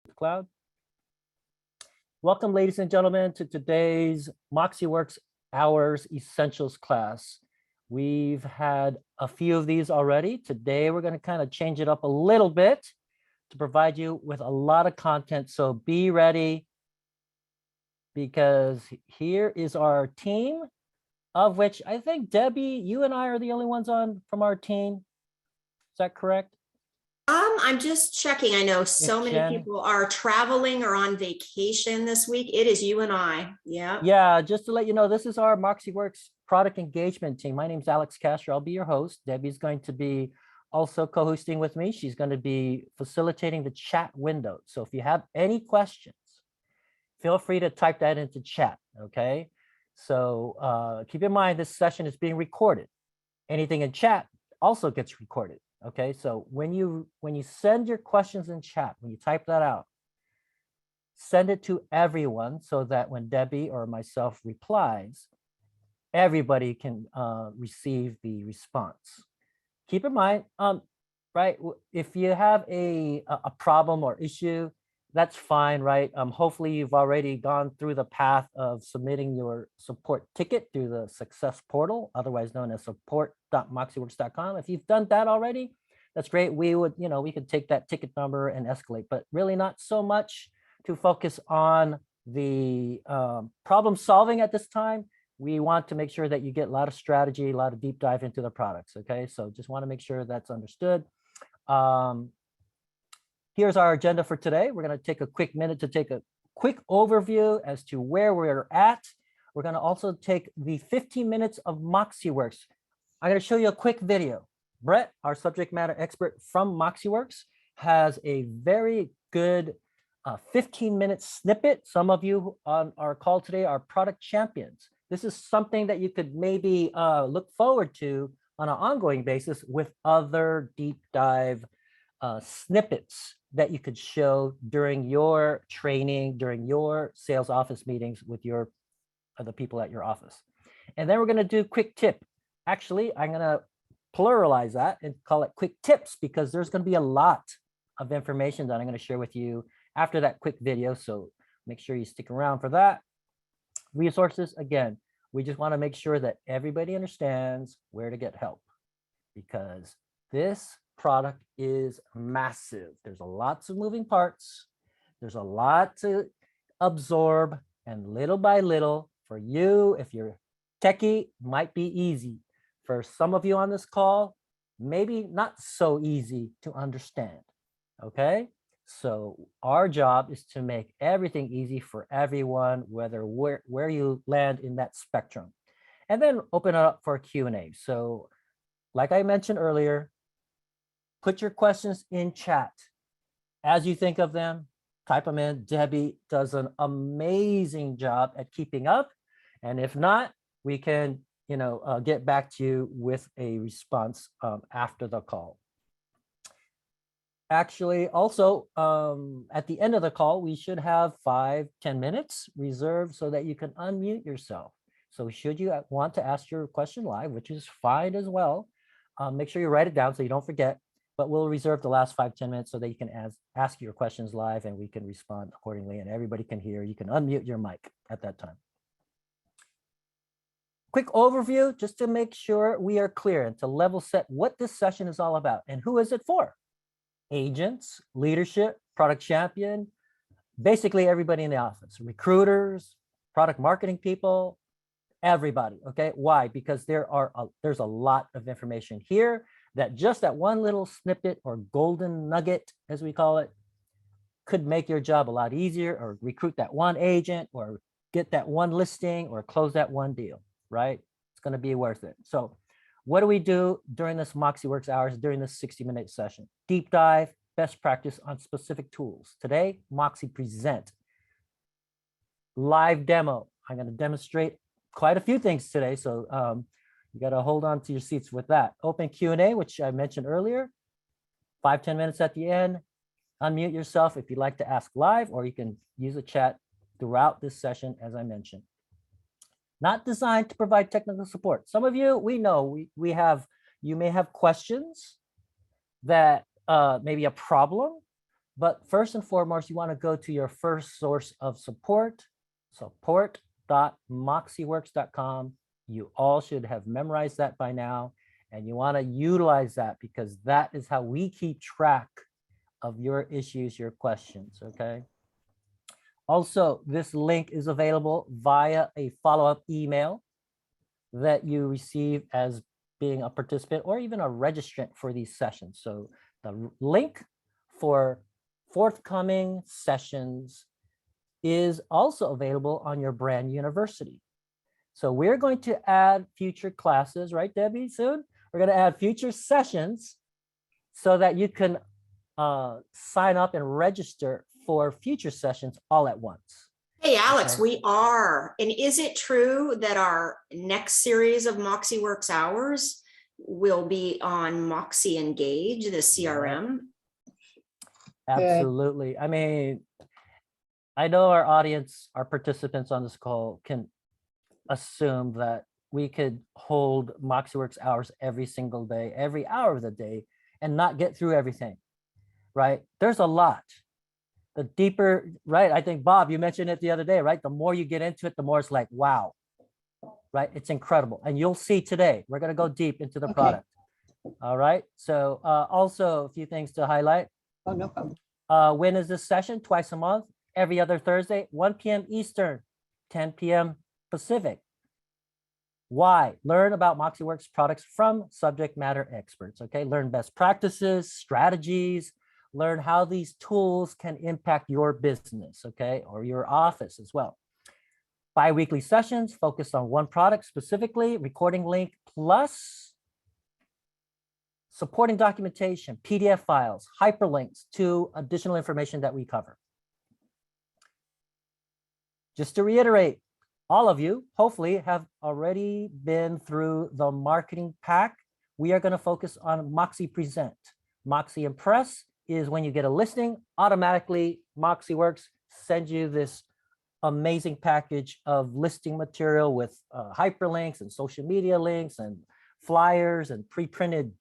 Cloud. Welcome, ladies and gentlemen, to today's Moxiworks Hours Essentials class. We've had a few of these already. Today, we're going to kind of change it up a little bit to provide you with a lot of content. So be ready, because here is our team, of which I think, Debbie, you and I are the only ones on from our team. Is that correct? I'm just checking. I know so many people are traveling or on vacation this week. It is you and I. Yeah. Yeah, just to let you know, this is our Moxiworks product engagement team. My name's Alex Castro. I'll be your host. Debbie's going to be also co-hosting with me. She's going to be facilitating the chat window. So if you have any questions, feel free to type that into chat, okay? So keep in mind, this session is being recorded. Anything in chat also gets recorded. Okay, so when you send your questions in chat, when you type that out, send it to everyone so that when Debbie or myself replies, everybody can receive the response. Keep in mind, right, if you have a problem or issue, that's fine, right? Hopefully you've already gone through the path of submitting your support ticket through the success portal, otherwise known as support.moxiworks.com. If you've done that already, that's great. We would, we could take that ticket number and escalate, but really not so much to focus on the problem solving at this time. We want to make sure that you get a lot of strategy, a lot of deep dive into the products. Okay, so just want to make sure that's understood. Here's our agenda for today. We're going to take a quick minute to take a quick overview as to where we're at. We're going to also take the 15 minutes of Moxiworks. I'm going to show you a quick video. Brett, our subject matter expert from Moxiworks, has a very good 15-minute snippet. Some of you on our call today are product champions. This is something that you could maybe look forward to on an ongoing basis with other deep dive snippets that you could show during your training, during your sales office meetings with the people at your office. And then we're going to do quick tip. Actually, I'm going to pluralize that and call it quick tips, because there's going to be a lot of information that I'm going to share with you after that quick video. So make sure you stick around for that. Resources, again, we just want to make sure that everybody understands where to get help, because this product is massive. There's lots of moving parts. There's a lot to absorb, and little by little, for you, if you're techie, might be easy. For some of you on this call, maybe not so easy to understand. Okay, so our job is to make everything easy for everyone, whether where you land in that spectrum, and then open it up for a Q&A. So like I mentioned earlier, put your questions in chat. As you think of them, type them in. Debbie does an amazing job at keeping up. And if not, we can, get back to you with a response after the call. Actually, also, at the end of the call, we should have 5-10 minutes reserved so that you can unmute yourself. So should you want to ask your question live, which is fine as well, make sure you write it down so you don't forget. But we'll reserve the last 5-10 minutes so that you can ask your questions live, and we can respond accordingly, and everybody can hear. You can unmute your mic at that time. Quick overview, just to make sure we are clear and to level set what this session is all about. And who is it for? Agents, leadership, product champion, basically everybody in the office, recruiters, product marketing people, everybody. Okay, why? Because there's a lot of information here that just that one little snippet or golden nugget, as we call it, could make your job a lot easier, or recruit that one agent, or get that one listing, or close that one deal, right? It's going to be worth it. So what do we do during this Moxiworks hours, during this 60-minute session? Deep dive, best practice on specific tools. Today, Moxie Present. Live demo. I'm going to demonstrate quite a few things today. So you got to hold on to your seats with that. Open Q&A, which I mentioned earlier. 5-10 minutes at the end. Unmute yourself if you'd like to ask live, or you can use a chat throughout this session, as I mentioned. Not designed to provide technical support. Some of you, we know, you may have questions that maybe a problem But first and foremost, you want to go to your first source of support, support.moxiworks.com. You all should have memorized that by now, and you want to utilize that because that is how we keep track of your issues, your questions, okay? Also, this link is available via a follow-up email that you receive as being a participant or even a registrant for these sessions. So the link for forthcoming sessions is also available on your brand university. So we're going to add future classes, right, Debbie, soon? We're going to add future sessions so that you can sign up and register for future sessions all at once. Hey, Alex, Okay. we are. And is it true that our next series of Moxiworks hours will be on Moxie Engage, the CRM? Absolutely. I mean, I know our audience, our participants on this call can assume that we could hold Moxiworks hours every single day, every hour of the day, and not get through everything, right? There's a lot. The deeper, right? I think, Bob, you mentioned it the other day, right? The more you get into it, the more it's like, wow, right? It's incredible. And you'll see today, we're going to go deep into the product. All right. So also a few things to highlight. Oh, no problem. When is this session? Twice a month, every other Thursday, 1 p.m. Eastern, 10 p.m. Pacific. Why? Learn about Moxiworks products from subject matter experts, okay? Learn best practices, strategies, learn how these tools can impact your business, okay? Or your office as well. Bi-weekly sessions focused on one product specifically, recording link plus supporting documentation, PDF files, hyperlinks to additional information that we cover. Just to reiterate, all of you hopefully have already been through the marketing pack. We are going to focus on Moxie Present. Moxie Impress is when you get a listing, automatically Moxiworks sends you this amazing package of listing material with hyperlinks and social media links and flyers and pre-printed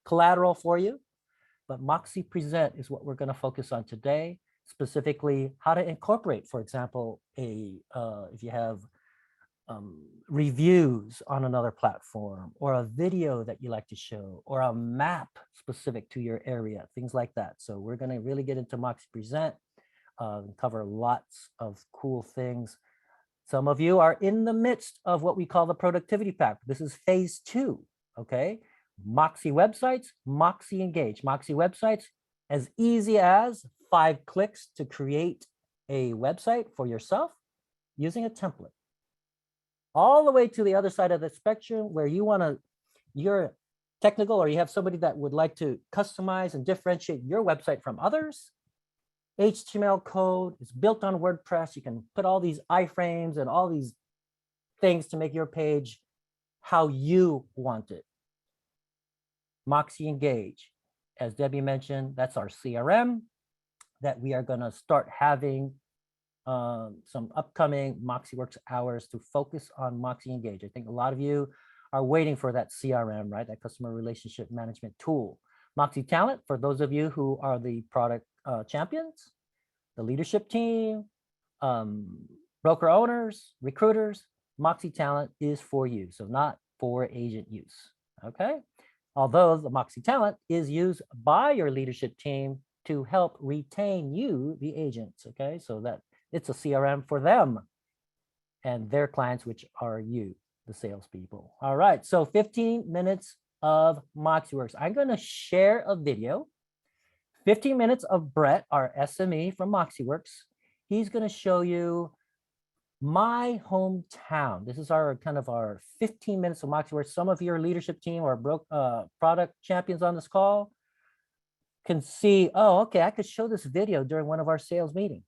collateral for you. But Moxie Present is what we're going to focus on today, specifically how to incorporate, for example, if you have reviews on another platform or a video that you like to show or a map specific to your area, things like that. So we're going to really get into Moxie Present, cover lots of cool things. Some of you are in the midst of what we call the productivity pack. This is phase 2, okay? Moxie websites, Moxie Engage. Moxie websites, as easy as 5 clicks to create a website for yourself using a template. All the way to the other side of the spectrum where you're technical or you have somebody that would like to customize and differentiate your website from others. HTML code is built on WordPress. You can put all these iframes and all these things to make your page how you want it. Moxie Engage, as Debbie mentioned, that's our CRM that we are going to start having some upcoming Moxiworks hours to focus on Moxie Engage. I think a lot of you are waiting for that CRM, right? That customer relationship management tool. Moxie Talent, for those of you who are the product champions, the leadership team, broker owners, recruiters, Moxie Talent is for you. So not for agent use, okay? Although the Moxie Talent is used by your leadership team to help retain you, the agents, okay? So that it's a CRM for them and their clients, which are you, the salespeople. All right, so 15 minutes of Moxiworks. I'm gonna share a video, 15 minutes of Brett, our SME from Moxiworks. He's gonna show you my hometown. This is our kind of our 15 minutes of Moxiworks. Some of your leadership team or product champions on this call can see, oh, okay, I could show this video during one of our sales meetings.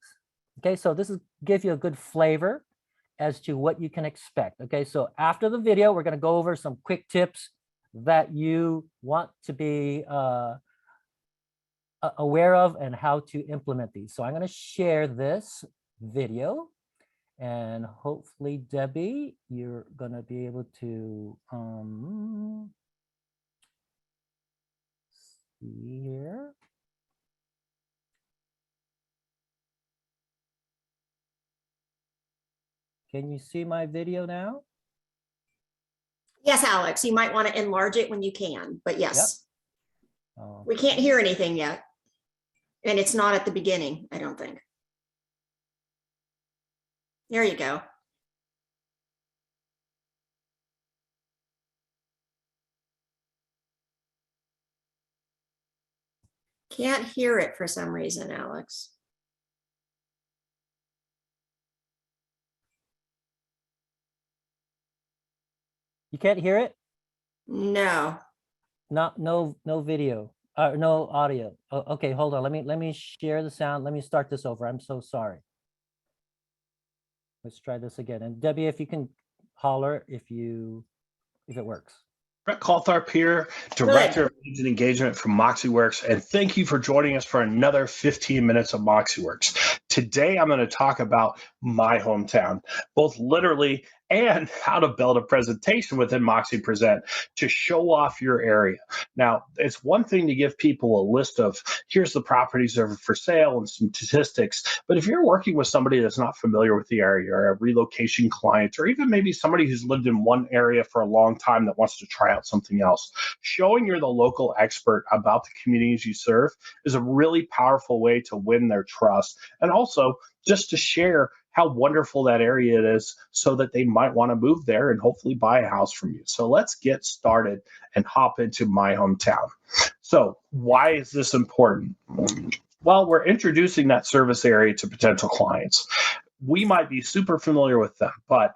Okay, so this is give you a good flavor as to what you can expect. Okay, so after the video, we're going to go over some quick tips that you want to be aware of and how to implement these. So I'm going to share this video. And hopefully, Debbie, you're going to be able to see here. Can you see my video now? Yes, Alex, you might want to enlarge it when you can, but yes. Oh, We can't hear anything yet. And it's not at the beginning, I don't think. There you go. Can't hear it for some reason, Alex. you can't hear it? No. No video. No audio. Oh, okay, hold on. Let me share the sound. Let me start this over. I'm so sorry. Let's try this again. And Debbie, if you can holler if it works. Brett Caltharp here, Director of Leads and Engagement from Moxiworks, and thank you for joining us for another 15 minutes of Moxiworks. Today, I'm going to talk about my hometown, both literally and how to build a presentation within Moxie Present to show off your area. Now, it's one thing to give people a list of here's the properties that are for sale and some statistics, but if you're working with somebody that's not familiar with the area, or a relocation client, or even maybe somebody who's lived in one area for a long time that wants to try out something else, showing you're the local expert about the communities you serve is a really powerful way to win their trust, and also just to share how wonderful that area is so that they might want to move there and hopefully buy a house from you. So let's get started and hop into my hometown. So why is this important? Well, we're introducing that service area to potential clients. We might be super familiar with them, but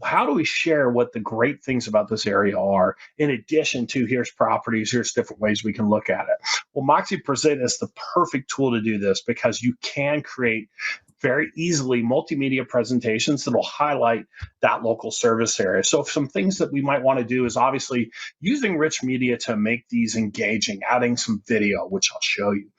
how do we share what the great things about this area are in addition to here's properties, here's different ways we can look at it? Well, Moxie Present is the perfect tool to do this because you can create very easily multimedia presentations that will highlight that local service area. So some things that we might want to do is obviously using rich media to make these engaging, adding some video, which I'll show you.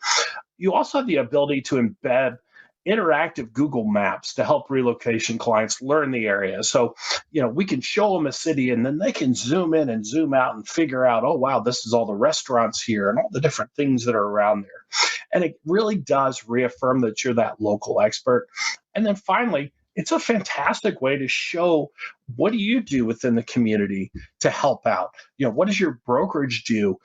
You also have the ability to embed interactive Google Maps to help relocation clients learn the area. So, we can show them a city and then they can zoom in and zoom out and figure out, oh, wow, this is all the restaurants here and all the different things that are around there. And it really does reaffirm that you're that local expert. And then finally, it's a fantastic way to show what do you do within the community to help out. What does your brokerage do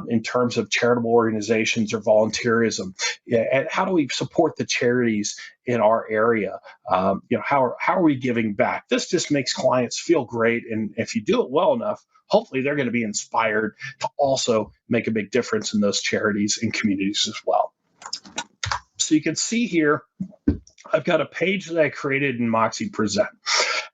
in terms of charitable organizations or volunteerism? And how do we support the charities in our area? How are we giving back? This just makes clients feel great. And if you do it well enough, hopefully they're going to be inspired to also make a big difference in those charities and communities as well. So you can see here, I've got a page that I created in Moxie Present.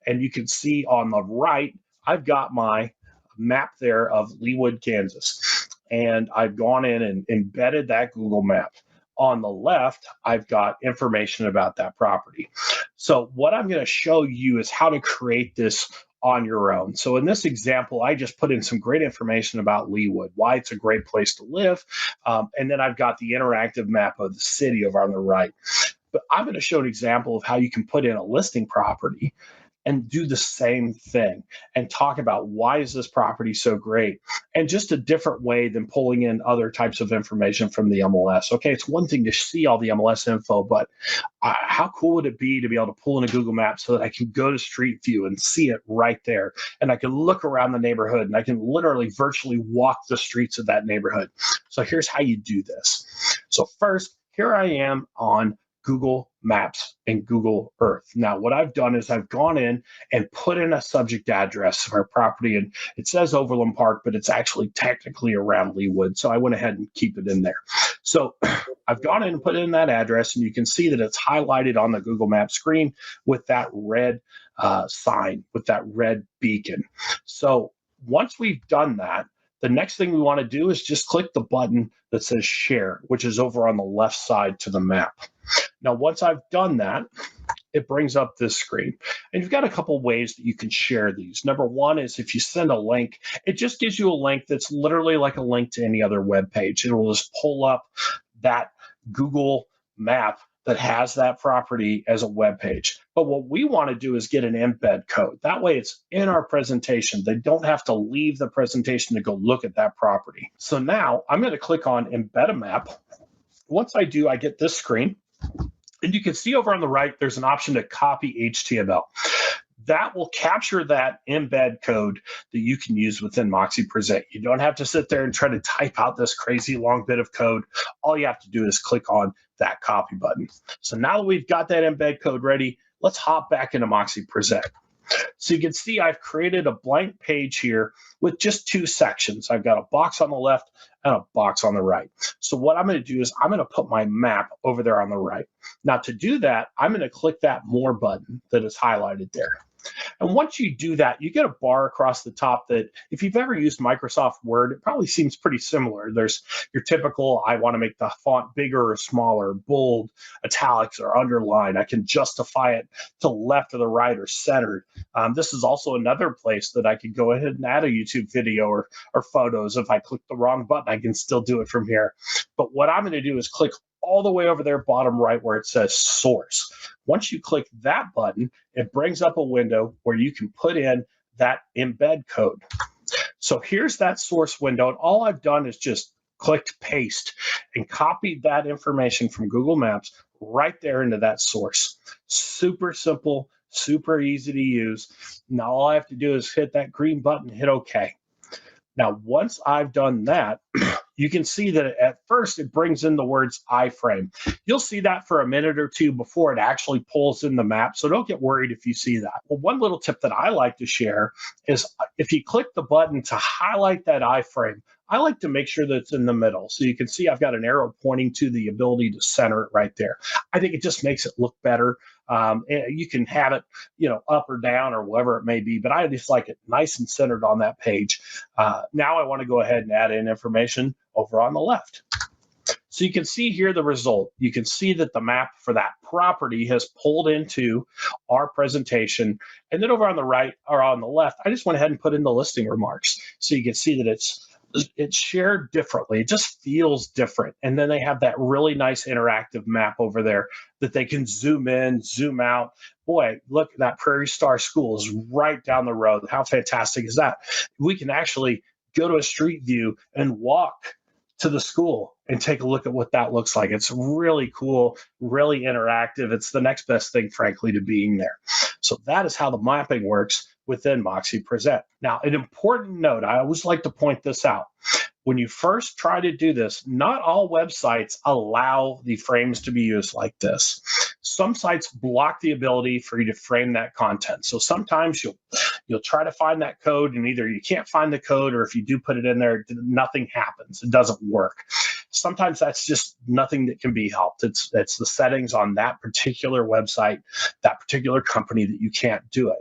And you can see on the right, I've got my map there of Leawood, Kansas. And I've gone in and embedded that Google map. On the left, I've got information about that property. So what I'm going to show you is how to create this on your own. So in this example, I just put in some great information about Leawood, why it's a great place to live. And then I've got the interactive map of the city over on the right. But I'm going to show an example of how you can put in a listing property and do the same thing and talk about why is this property so great, and just a different way than pulling in other types of information from the MLS. Okay, it's one thing to see all the MLS info, but how cool would it be to be able to pull in a Google map so that I can go to Street View and see it right there, and I can look around the neighborhood and I can literally virtually walk the streets of that neighborhood. So here's how you do this. So first, here I am on Google Maps and Google Earth. Now, what I've done is I've gone in and put in a subject address of our property, and it says Overland Park, but it's actually technically around Leawood. So I went ahead and keep it in there. So I've gone in and put in that address, and you can see that it's highlighted on the Google Maps screen with that red sign, with that red beacon. So once we've done that, the next thing we want to do is just click the button that says share, which is over on the left side to the map. Now, once I've done that, it brings up this screen. And you've got a couple ways that you can share these. Number one is if you send a link, it just gives you a link that's literally like a link to any other web page. It will just pull up that Google map that has that property as a web page. But what we want to do is get an embed code. That way it's in our presentation. They don't have to leave the presentation to go look at that property. So now I'm going to click on embed a map. Once I do, I get this screen. And you can see over on the right, there's an option to copy HTML. That will capture that embed code that you can use within Moxie Present. You don't have to sit there and try to type out this crazy long bit of code. All you have to do is click on that copy button. So now that we've got that embed code ready, let's hop back into Moxie Present. So you can see I've created a blank page here with just two sections. I've got a box on the left and a box on the right. So what I'm going to do is I'm going to put my map over there on the right. Now to do that, I'm going to click that More button that is highlighted there. And once you do that, you get a bar across the top that if you've ever used Microsoft Word, it probably seems pretty similar. There's your typical, I want to make the font bigger or smaller, bold, italics, or underline. I can justify it to the left or the right or centered. This is also another place that I could go ahead and add a YouTube video or photos. If I click the wrong button, I can still do it from here. But what I'm going to do is click all the way over there, bottom right, where it says source. Once you click that button, it brings up a window where you can put in that embed code. So here's that source window. And all I've done is just clicked paste and copied that information from Google Maps right there into that source. Super simple, super easy to use. Now all I have to do is hit that green button, hit OK. Now, once I've done that, you can see that at first it brings in the words iframe. You'll see that for a minute or two before it actually pulls in the map, so don't get worried if you see that. Well, one little tip that I like to share is if you click the button to highlight that iframe, I like to make sure that it's in the middle. So you can see I've got an arrow pointing to the ability to center it right there. I think it just makes it look better. You can have it, up or down or whatever it may be, but I just like it nice and centered on that page. Now I want to go ahead and add in information over on the left. So you can see here the result. You can see that the map for that property has pulled into our presentation. And then over on the right or on the left, I just went ahead and put in the listing remarks. So you can see that it's shared differently. It just feels different. And then they have that really nice interactive map over there that they can zoom in, zoom out. Boy, look, that Prairie Star School is right down the road. How fantastic is that? We can actually go to a street view and walk to the school and take a look at what that looks like. It's really cool, really interactive. It's the next best thing, frankly, to being there. So that is how the mapping works within Moxie Present. Now, an important note, I always like to point this out. When you first try to do this, not all websites allow the frames to be used like this. Some sites block the ability for you to frame that content. So sometimes you'll try to find that code and either you can't find the code, or if you do put it in there, nothing happens. It doesn't work. Sometimes that's just nothing that can be helped. It's the settings on that particular website, that particular company that you can't do it.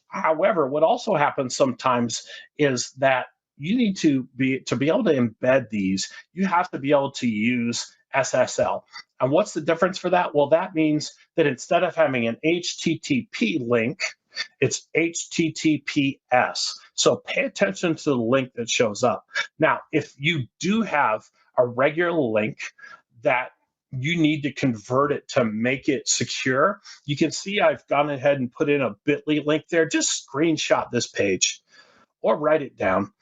However, what also happens sometimes is that you need to be able to embed these, you have to be able to use SSL. And what's the difference for that? Well, that means that instead of having an HTTP link, it's HTTPS. So pay attention to the link that shows up. Now, if you do have a regular link that you need to convert it to make it secure, you can see I've gone ahead and put in a bit.ly link there. Just screenshot this page or write it down.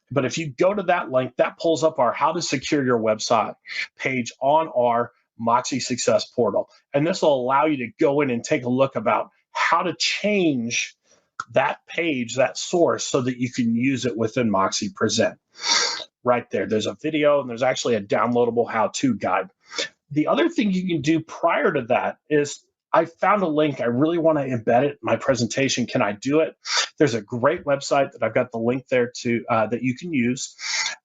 But if you go to that link, that pulls up our How to Secure Your Website page on our Moxie Success portal. And this will allow you to go in and take a look about how to change that page, that source, so that you can use it within Moxie Present. Right there, there's a video and there's actually a downloadable how-to guide. The other thing you can do prior to that is I found a link. I really want to embed it in my presentation. Can I do it? There's a great website that I've got the link there to that you can use.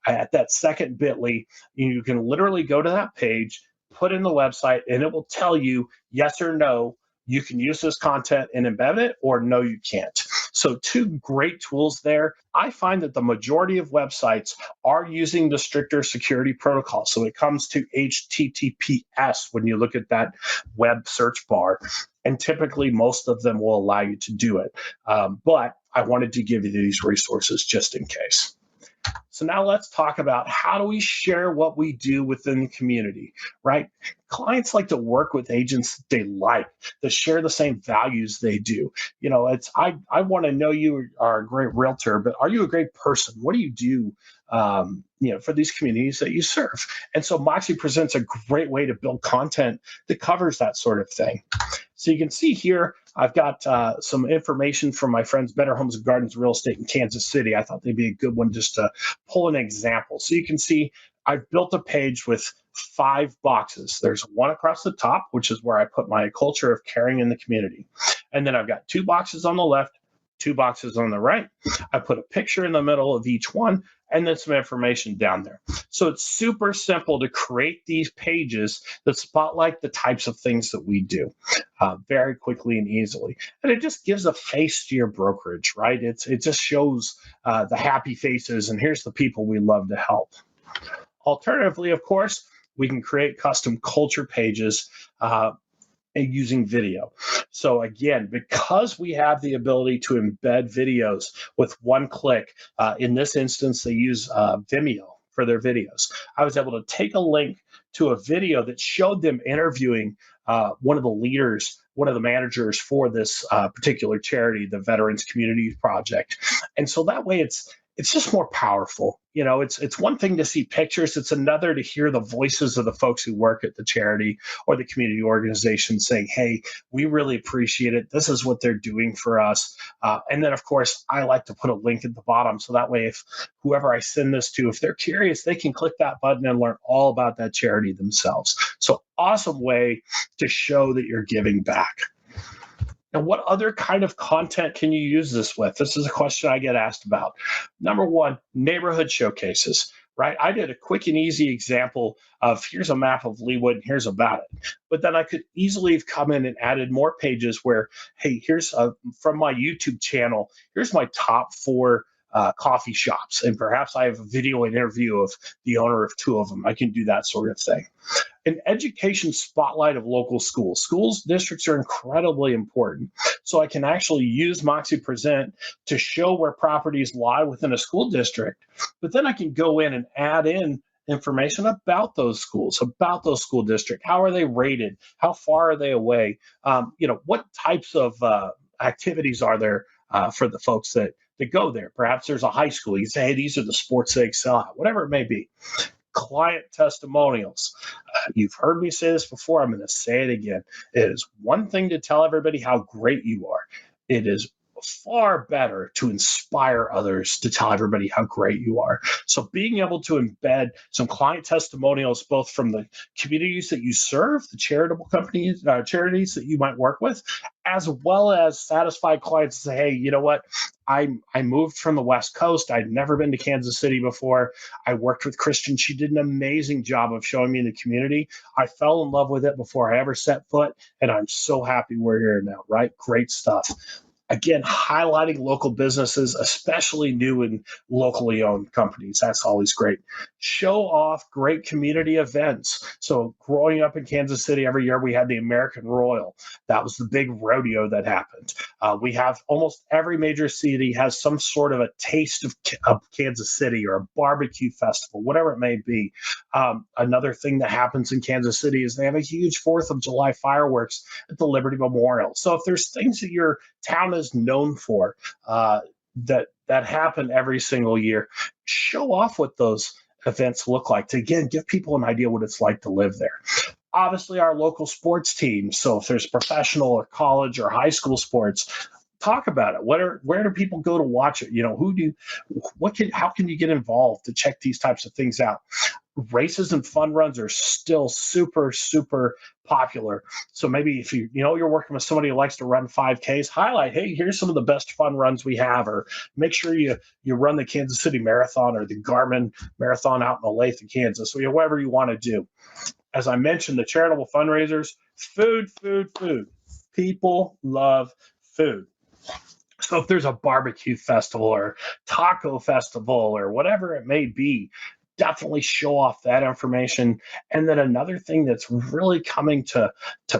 At that second bit.ly, you can literally go to that page, put in the website, and it will tell you yes or no. You can use this content and embed it, or no, you can't. So two great tools there. I find that the majority of websites are using the stricter security protocol. So it comes to HTTPS when you look at that web search bar. And typically, most of them will allow you to do it. But I wanted to give you these resources just in case. So now let's talk about how do we share what we do within the community, right? Clients like to work with agents they like, that share the same values they do. I want to know you are a great realtor, but are you a great person? What do you do for these communities that you serve. And so Moxie presents a great way to build content that covers that sort of thing. So you can see here, I've got some information from my friends Better Homes and Gardens Real Estate in Kansas City. I thought they'd be a good one just to pull an example. So you can see I've built a page with 5 boxes. There's one across the top, which is where I put my culture of caring in the community. And then I've got 2 boxes on the left, 2 boxes on the right. I put a picture in the middle of each one and then some information down there. So it's super simple to create these pages that spotlight the types of things that we do very quickly and easily. And it just gives a face to your brokerage, right? It just shows the happy faces and here's the people we love to help. Alternatively, of course, we can create custom culture pages using video. So again, because we have the ability to embed videos with one click, in this instance, they use Vimeo for their videos. I was able to take a link to a video that showed them interviewing one of the leaders, one of the managers for this particular charity, the Veterans Community Project. And so that way it's just more powerful. It's one thing to see pictures. It's another to hear the voices of the folks who work at the charity or the community organization saying, hey, we really appreciate it. This is what they're doing for us. And then, of course, I like to put a link at the bottom. So that way, if whoever I send this to, if they're curious, they can click that button and learn all about that charity themselves. So awesome way to show that you're giving back. Now, what other kind of content can you use this with? This is a question I get asked about. Number one, neighborhood showcases, right? I did a quick and easy example of here's a map of Leawood and here's about it. But then I could easily have come in and added more pages where, hey, here's from my YouTube channel, here's my top 4 coffee shops. And perhaps I have a video interview of the owner of 2 of them. I can do that sort of thing. An education spotlight of local schools. Schools districts are incredibly important. So I can actually use Moxie Present to show where properties lie within a school district. But then I can go in and add in information about those schools, about those school districts. How are they rated? How far are they away? What types of activities are there for the folks that go there? Perhaps there's a high school. You say, hey, these are the sports they excel at, whatever it may be. Client testimonials. You've heard me say this before. I'm going to say it again. It is one thing to tell everybody how great you are. It is far better to inspire others to tell everybody how great you are. So being able to embed some client testimonials, both from the communities that you serve, the charitable companies, charities that you might work with, as well as satisfied clients say, hey, you know what? I moved from the West Coast. I'd never been to Kansas City before. I worked with Kristen. She did an amazing job of showing me the community. I fell in love with it before I ever set foot, and I'm so happy we're here now, right? Great stuff. Again, highlighting local businesses, especially new and locally owned companies. That's always great. Show off great community events. So growing up in Kansas City, every year we had the American Royal. That was the big rodeo that happened. We have almost every major city has some sort of a taste of Kansas City or a barbecue festival, whatever it may be. Another thing that happens in Kansas City is they have a huge 4th of July fireworks at the Liberty Memorial. So if there's things that your town is known for that happen every single year, show off what those events look like to, again, give people an idea what it's like to live there. Obviously, our local sports teams. So if there's professional or college or high school sports, talk about it. Where do people go to watch it? How can you get involved to check these types of things out? Races and fun runs are still super, super popular. So maybe if you're working with somebody who likes to run 5Ks, highlight, hey, here's some of the best fun runs we have, or make sure you run the Kansas City Marathon or the Garmin Marathon out in Olathe, Kansas, or whatever you want to do. As I mentioned, the charitable fundraisers, food. People love food. So if there's a barbecue festival or taco festival or whatever it may be, definitely show off that information. And then another thing that's really coming to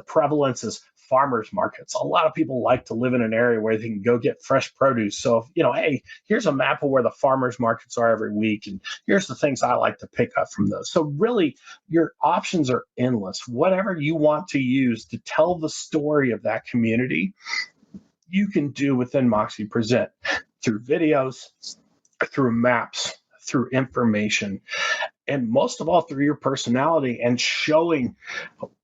prevalence is farmers markets. A lot of people like to live in an area where they can go get fresh produce. So, hey, here's a map of where the farmers markets are every week. And here's the things I like to pick up from those. So really, your options are endless. Whatever you want to use to tell the story of that community, you can do within Moxie Present through videos, through maps, through information, and most of all through your personality and showing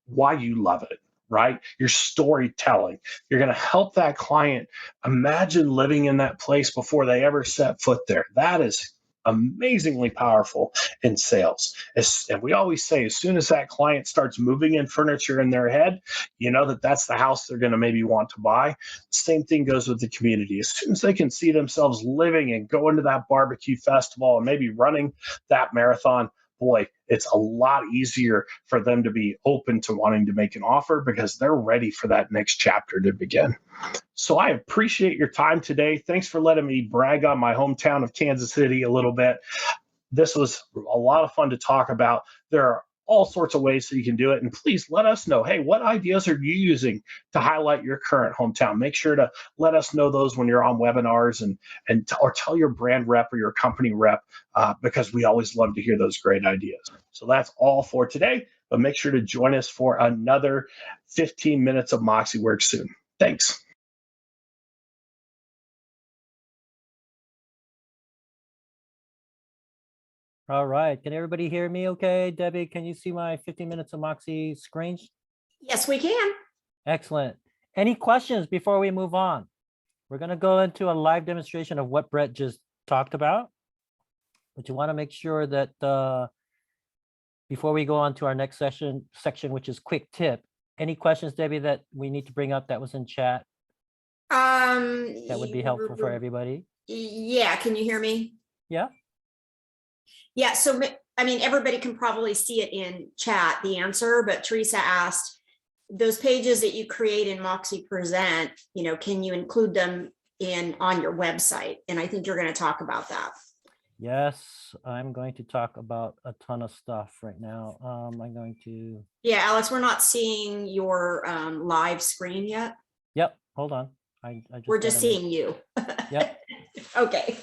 why you love it, right? Your storytelling. You're going to help that client imagine living in that place before they ever set foot there. That is amazingly powerful in sales. And we always say, as soon as that client starts moving in furniture in their head, you know that that's the house they're going to maybe want to buy. Same thing goes with the community. As soon as they can see themselves living and going to that barbecue festival and maybe running that marathon, boy, it's a lot easier for them to be open to wanting to make an offer because they're ready for that next chapter to begin. So I appreciate your time today. Thanks for letting me brag on my hometown of Kansas City a little bit. This was a lot of fun to talk about. There are all sorts of ways that you can do it. And please let us know, hey, what ideas are you using to highlight your current hometown? Make sure to let us know those when you're on webinars or tell your brand rep or your company rep, because we always love to hear those great ideas. So that's all for today, but make sure to join us for another 15 minutes of Moxiworks soon. Thanks. All right. Can everybody hear me okay? Debbie, can you see my 15 minutes of Moxie screen? Yes, we can. Excellent. Any questions before we move on? We're going to go into a live demonstration of what Brett just talked about. But you want to make sure that before we go on to our next section, which is quick tip, any questions, Debbie, that we need to bring up that was in chat that would be helpful for everybody? Yeah, can you hear me? Yeah. Yeah, so I mean, everybody can probably see it in chat, the answer, but Teresa asked, those pages that you create in Moxie Present, can you include them on your website? And I think you're going to talk about that. Yes, I'm going to talk about a ton of stuff right now. I'm going to. Yeah, Alex, we're not seeing your live screen yet. Yep, hold on. We're just seeing you. Yep. Okay.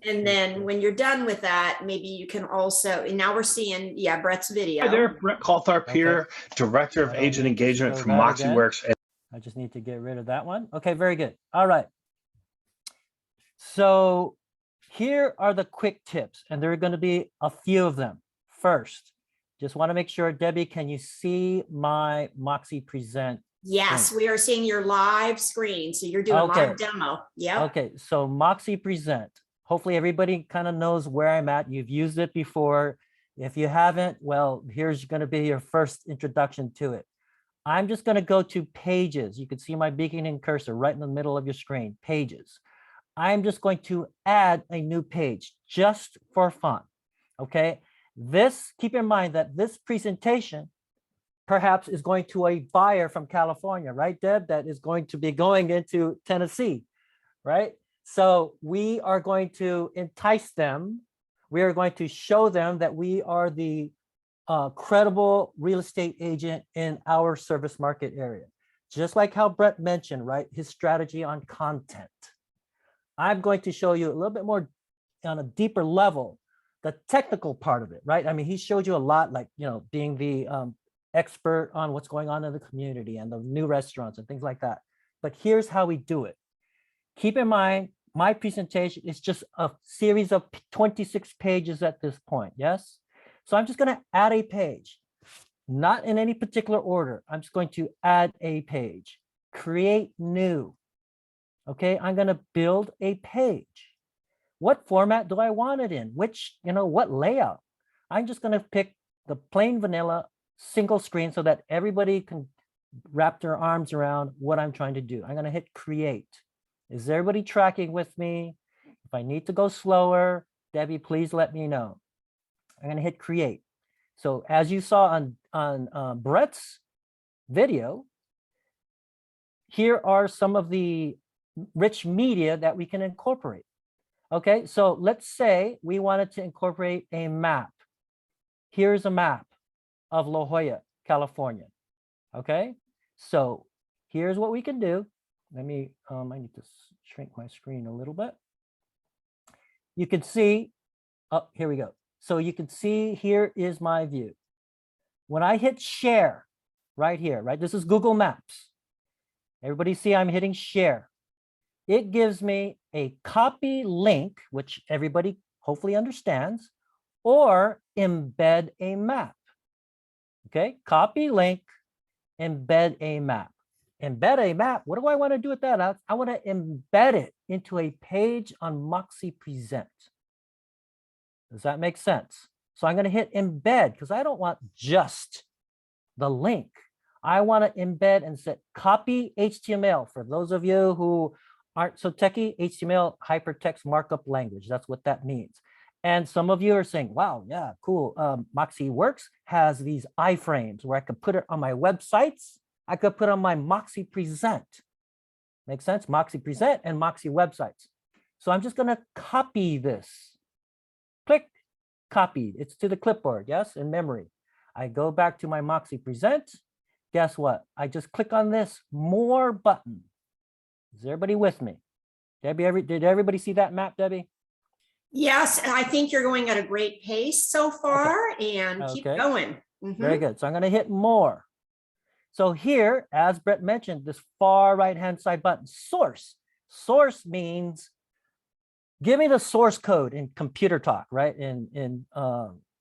And then when you're done with that, maybe you can also, and now we're seeing, Brett's video. Hi there, Brett Caltharp here, Director of Agent Engagement from Moxiworks. I just need to get rid of that one. Okay, very good. All right. So here are the quick tips, and there are going to be a few of them. First, just want to make sure, Debbie, can you see my Moxie Present? Yes, we are seeing your live screen. So you're doing live demo. Yeah. Okay, so Moxie Present. Hopefully everybody kind of knows where I'm at. You've used it before. If you haven't, well, here's going to be your first introduction to it. I'm just going to go to pages. You can see my beginning cursor right in the middle of your screen, pages. I'm just going to add a new page just for fun. Okay, keep in mind that this presentation perhaps is going to a buyer from California, right, Deb? That is going to be going into Tennessee, right? So we are going to entice them. We are going to show them that we are the credible real estate agent in our service market area. Just like how Brett mentioned, right? His strategy on content. I'm going to show you a little bit more on a deeper level, the technical part of it, right? I mean, he showed you a lot, like, being the expert on what's going on in the community and the new restaurants and things like that. But here's how we do it. Keep in mind, my presentation is just a series of 26 pages at this point, yes? So I'm just going to add a page, not in any particular order. I'm just going to add a page, create new. Okay, I'm going to build a page. What format do I want it in? Which, what layout? I'm just going to pick the plain vanilla single screen so that everybody can wrap their arms around what I'm trying to do. I'm going to hit create. Is everybody tracking with me? If I need to go slower, Debbie, please let me know. I'm going to hit create. So as you saw on Brett's video, here are some of the rich media that we can incorporate. Okay, so let's say we wanted to incorporate a map. Here's a map of La Jolla, California. Okay, so here's what we can do. Let me, I need to shrink my screen a little bit. You can see, here we go. So you can see, here is my view. When I hit share right here, right? This is Google Maps. Everybody see I'm hitting share. It gives me a copy link, which everybody hopefully understands, or embed a map. Okay, copy link, embed a map. Embed a map, what do I want to do with that, Alex? I want to embed it into a page on Moxie Present. Does that make sense? So I'm going to hit embed because I don't want just the link. I want to embed and set copy HTML. For those of you who aren't so techie, HTML hypertext markup language. That's what that means. And some of you are saying, wow, yeah, cool. Moxiworks has these iframes where I could put it on my websites. I could put on my Moxie Present. Make sense? Moxie Present and Moxie websites. So I'm just going to copy this. Click, copied. It's to the clipboard, yes, in memory. I go back to my Moxie Present. Guess what? I just click on this more button. Is everybody with me? Debbie, did everybody see that map, Debbie? Yes, I think you're going at a great pace so far, and keep Okay. going. Very good. So I'm going to hit more. So here, as Brett mentioned, this far right-hand side button, source. Source means give me the source code in computer talk, right? In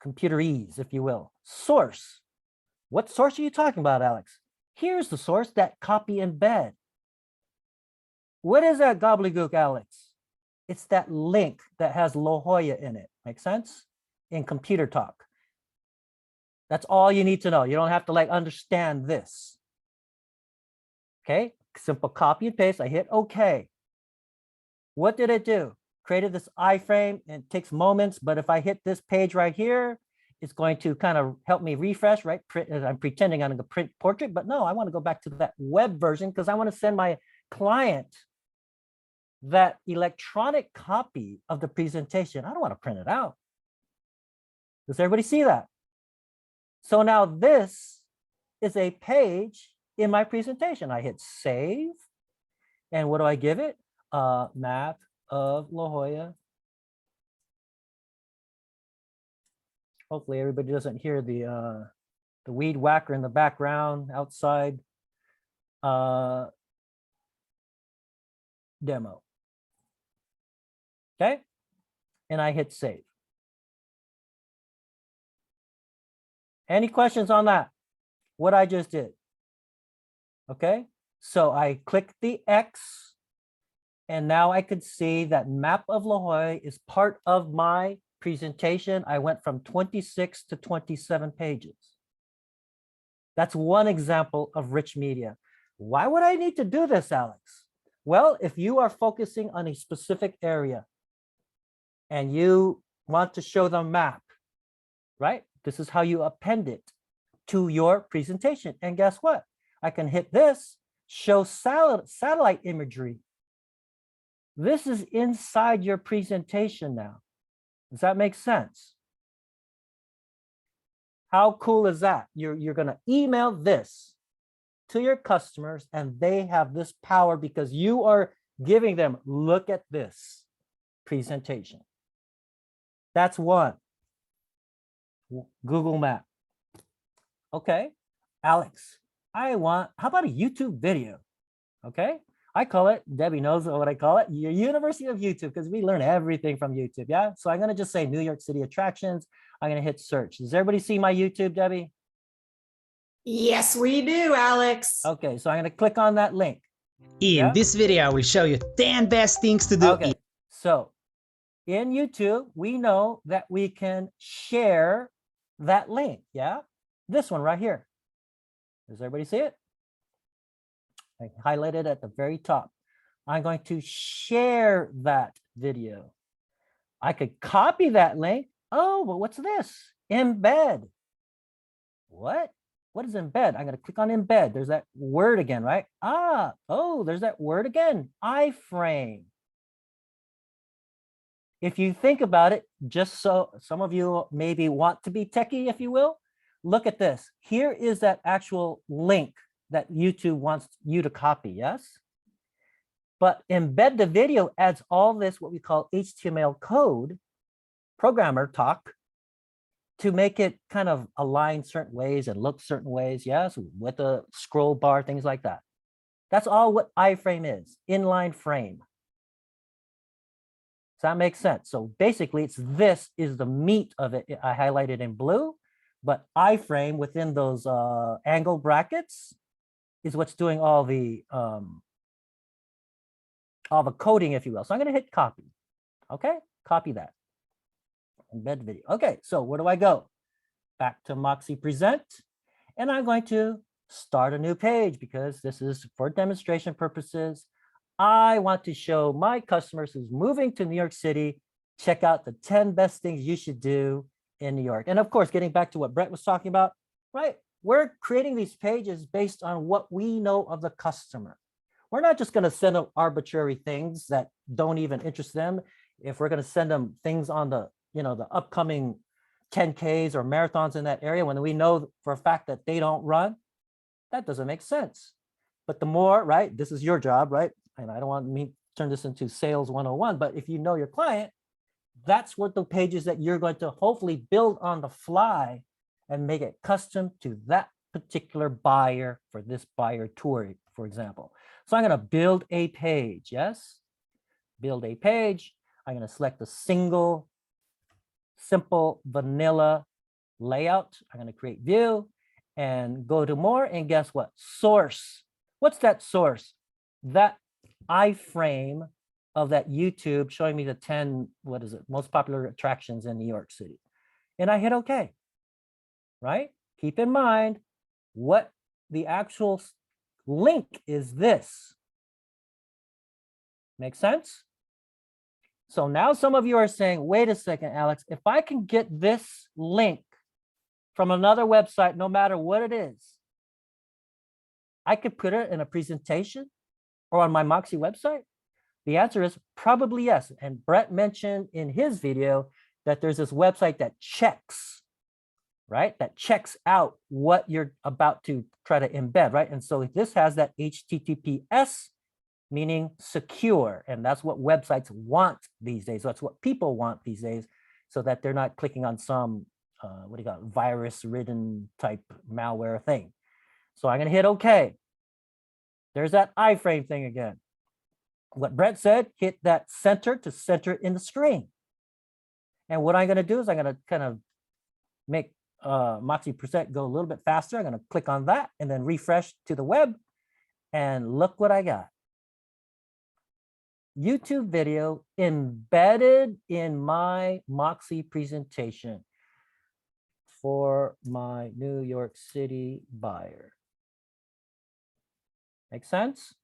computerese, if you will. Source. What source are you talking about, Alex? Here's the source, that copy embed. What is that gobbledygook, Alex? It's that link that has La Jolla in it. Make sense? In computer talk. That's all you need to know. You don't have to like understand this. Okay, simple copy and paste. I hit OK. What did it do? Created this iframe. It takes moments, but if I hit this page right here, it's going to kind of help me refresh, right? I'm pretending I'm going to print portrait, but no, I want to go back to that web version because I want to send my client that electronic copy of the presentation. I don't want to print it out. Does everybody see that? So now this is a page in my presentation. I hit save. And what do I give it? Map of La Jolla. Hopefully everybody doesn't hear the weed whacker in the background outside. Demo. Okay. And I hit save. Any questions on that? What I just did? Okay. So I click the X and now I could see that map of La Jolla is part of my presentation. I went from 26 to 27 pages. That's one example of rich media. Why would I need to do this, Alex? Well, if you are focusing on a specific area and you want to show the map, right? This is how you append it to your presentation. And guess what? I can hit this, show satellite imagery. This is inside your presentation now. Does that make sense? How cool is that? You're going to email this to your customers and they have this power because you are giving them, look at this presentation. That's one. Google Map. Okay, Alex, how about a YouTube video? Okay, I call it, Debbie knows what I call it, your University of YouTube, because we learn everything from YouTube, yeah? So I'm gonna just say New York City attractions. I'm gonna hit search. Does everybody see my YouTube, Debbie? Yes, we do, Alex. Okay, so I'm gonna click on that link. In this video, I will show you 10 best things to do. Okay, so in YouTube, we know that we can share that link, yeah? This one right here. Does everybody see it? I highlighted at the very top. I'm going to share that video. I could copy that link. Oh, but what's this? Embed. What? What is embed? I'm going to click on embed. There's that word again, right? There's that word again. iframe. If you think about it, just so some of you maybe want to be techie, if you will, look at this. Here is that actual link that YouTube wants you to copy, yes? But embed the video adds all this, what we call HTML code, programmer talk, to make it kind of align certain ways and look certain ways, yes, with a scroll bar, things like that. That's all what iframe is, inline frame. that make sense? So basically this is the meat of it. I highlighted in blue, but iframe within those angle brackets is what's doing all the coding, if you will. So I'm going to hit copy. Okay, copy that. Embed video. Okay, so where do I go? Back to Moxie Present, and I'm going to start a new page because this is for demonstration purposes. I want to show my customers who's moving to New York City, check out the 10 best things you should do in New York. And of course, getting back to what Brett was talking about, right? We're creating these pages based on what we know of the customer. We're not just going to send them arbitrary things that don't even interest them. If we're going to send them things on the, the upcoming 10Ks or marathons in that area, when we know for a fact that they don't run, that doesn't make sense. But the more, right, this is your job, right? And I don't want me to turn this into sales 101, but if you know your client, that's what the pages that you're going to hopefully build on the fly and make it custom to that particular buyer for this buyer tour, for example. So I'm going to build a page, yes? Build a page. I'm going to select a simple vanilla layout. I'm going to create view and go to more, and guess what? Source. What's that source? That iframe of that YouTube showing me the 10, most popular attractions in New York City. And I hit OK, right? Keep in mind what the actual link is this. Make sense? So now some of you are saying, wait a second, Alex, if I can get this link from another website, no matter what it is, I could put it in a presentation or on my Moxie website? The answer is probably yes. And Brett mentioned in his video that there's this website that checks, right? That checks out what you're about to try to embed, right? And so this has that HTTPS, meaning secure. And that's what websites want these days. That's what people want these days, so that they're not clicking on some, virus-ridden type malware thing. So I'm going to hit OK. There's that iframe thing again. What Brett said, hit that center to center it in the screen. And what I'm going to do is I'm going to kind of make Moxie Present go a little bit faster. I'm going to click on that and then refresh to the web. And look what I got. YouTube video embedded in my Moxie presentation for my New York City buyer. Make sense?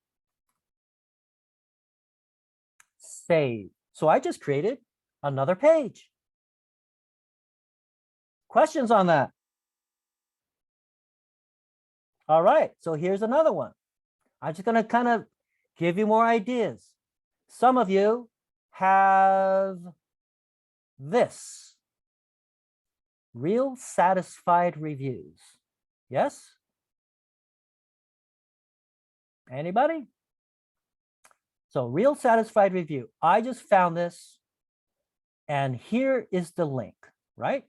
Save. So I just created another page. Questions on that? All right, so here's another one. I'm just going to kind of give you more ideas. Some of you have this. Real satisfied reviews. Yes? Anybody? So real satisfied review. I just found this, and here is the link, right?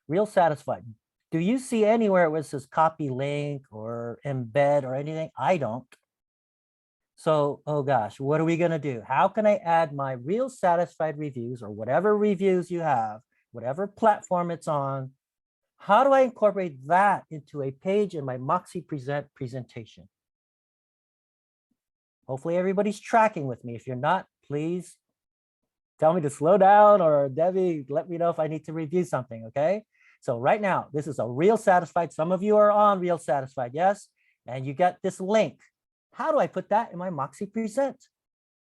Real satisfied. Do you see anywhere where it says copy link or embed or anything? I don't. So, oh gosh, what are we going to do? How can I add my real satisfied reviews, or whatever reviews you have, whatever platform it's on? How do I incorporate that into a page in my Moxie Present presentation? Hopefully everybody's tracking with me. If you're not, please tell me to slow down, or Debbie, let me know if I need to review something, okay? So right now, this is a real satisfied. Some of you are on real satisfied, yes? And you got this link. How do I put that in my Moxie Present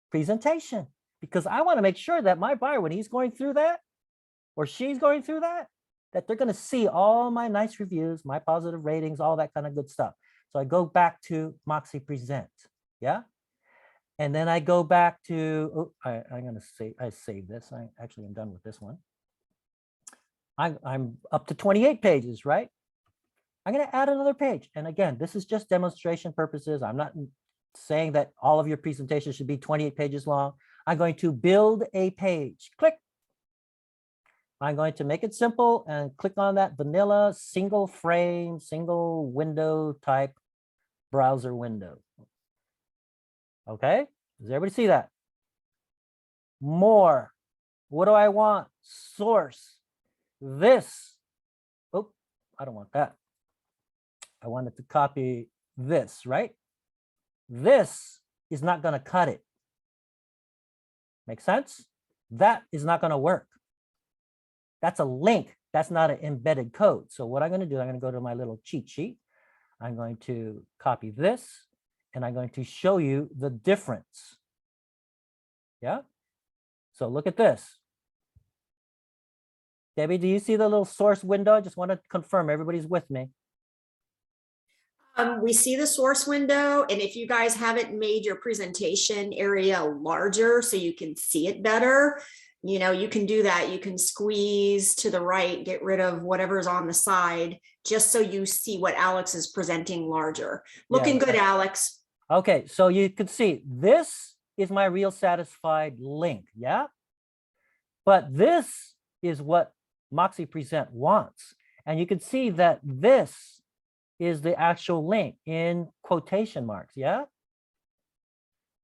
presentation? Because I want to make sure that my buyer, when he's going through that, or she's going through that, that they're going to see all my nice reviews, my positive ratings, all that kind of good stuff. So I go back to Moxie Present, yeah? And then I go back to, I'm going to say, I save this. I actually am done with this one. I'm up to 28 pages, right? I'm going to add another page. And again, this is just demonstration purposes. I'm not saying that all of your presentations should be 28 pages long. I'm going to build a page. Click. I'm going to make it simple and click on that vanilla single frame, single window type browser window. Okay, does everybody see that? more. What do I want? Source. This. Oh, I don't want that. I wanted to copy this, right? This is not going to cut it. Make sense? That is not going to work. That's a link. That's not an embedded code. So what I'm going to do, I'm going to go to my little cheat sheet. I'm going to copy this, and I'm going to show you the difference. Yeah? So look at this. Debbie, do you see the little source window? I just want to confirm everybody's with me. We see the source window, and if you guys haven't made your presentation area larger so you can see it better, you can do that. You can squeeze to the right, get rid of whatever's on the side, just so you see what Alex is presenting larger. Looking good, Alex. Okay, so you could see this is my real satisfied link, yeah? But this is what Moxie Present wants. And you can see that this is the actual link in quotation marks, yeah?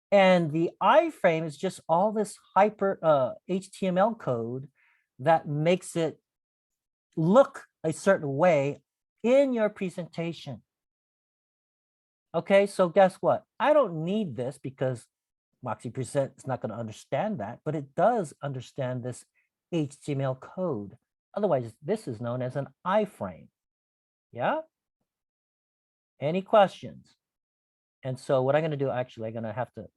And the iframe is just all this hyper HTML code that makes it look a certain way in your presentation. Okay, so guess what? I don't need this because Moxie Present is not going to understand that, but it does understand this HTML code. Otherwise, this is known as an iframe. Yeah? Any questions? And so what I'm going to do, actually, I'm going to have to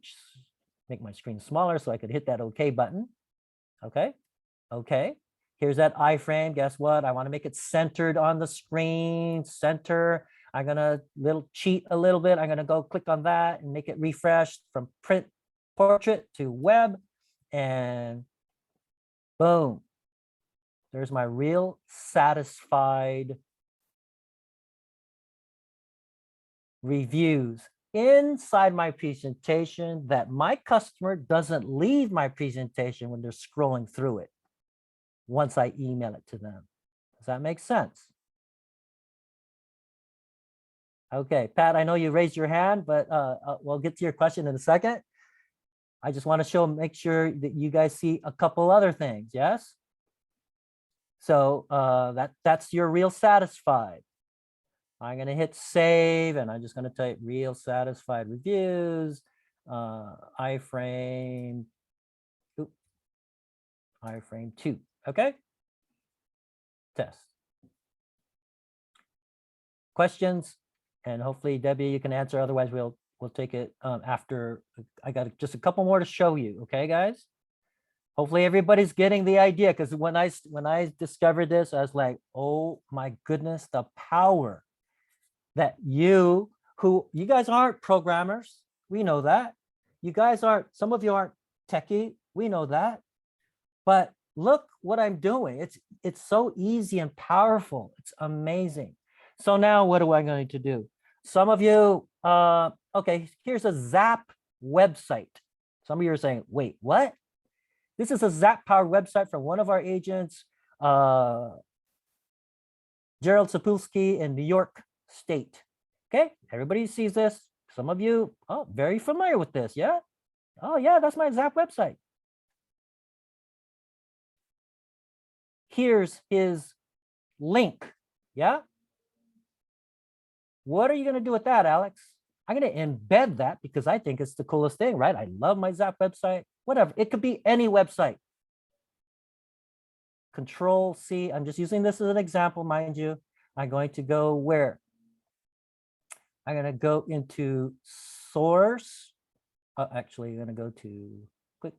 make my screen smaller so I could hit that OK button. Okay. Okay. Here's that iframe. Guess what? I want to make it centered on the screen. Center. I'm going to cheat a little bit. I'm going to go click on that and make it refresh from print portrait to web. And boom. There's my real satisfied reviews inside my presentation that my customer doesn't leave my presentation when they're scrolling through it once I email it to them. Does that make sense? Okay, Pat, I know you raised your hand, but we'll get to your question in a second. I just want to make sure that you guys see a couple other things, yes? So that's your real satisfied. I'm going to hit save, and I'm just going to type real satisfied reviews, iframe 2. Okay. Test. Questions? And hopefully, Debbie, you can answer. Otherwise, we'll take it after. I got just a couple more to show you. Okay, guys. Hopefully, everybody's getting the idea, because when I discovered this, I was like, oh my goodness, the power that you guys aren't programmers. We know that. You guys aren't, some of you aren't techie. We know that. But look what I'm doing. It's so easy and powerful. It's amazing. So now what am I going to do? Some of you, okay, here's a Zap website. Some of you are saying, wait, what? This is a Zap powered website from one of our agents, Gerald Sapulski in New York State. Okay, everybody sees this. Some of you, very familiar with this, yeah? Oh yeah, that's my Zap website. Here's his link, yeah? What are you gonna do with that, Alex? I'm gonna embed that because I think it's the coolest thing, right? I love my Zap website, whatever. It could be any website. Control C, I'm just using this as an example, mind you. I'm going to go where? I'm going to go into source. Actually, I'm going to go to quick.